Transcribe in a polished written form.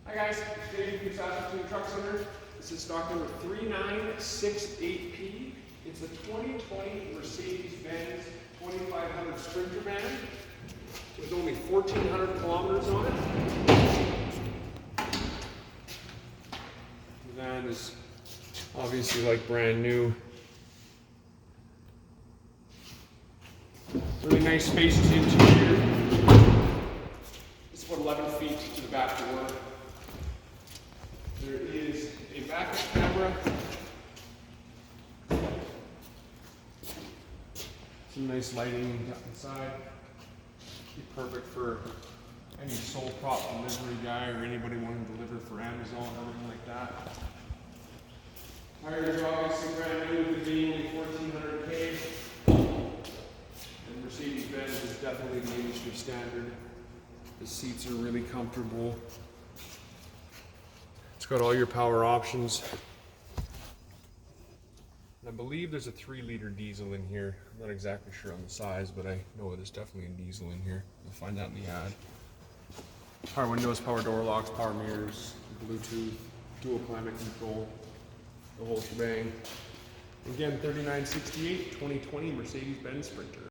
Hi guys, Dave from Saskatoon Truck Center. This is stock number 3968P. It's a 2020 Mercedes-Benz 2500 Sprinter van with only 1,400 kilometers on it. The van is obviously like brand new. Really nice spacious interior. It's about 11 feet to the back door. There is a backup camera. Some nice lighting inside. Be perfect for any sole prop delivery guy or anybody wanting to deliver for Amazon or anything like that. Tires are obviously brand new, with being only 1,400K. And Mercedes-Benz is definitely the industry standard. The seats are really comfortable. It's got all your power options. I believe there's a 3-liter diesel in here. I'm not exactly sure on the size, but I know there's definitely a diesel in here. You'll find that in the ad. Power windows, power door locks, power mirrors, Bluetooth, dual climate control, the whole shebang. Again, 3968 2020 Mercedes-Benz Sprinter.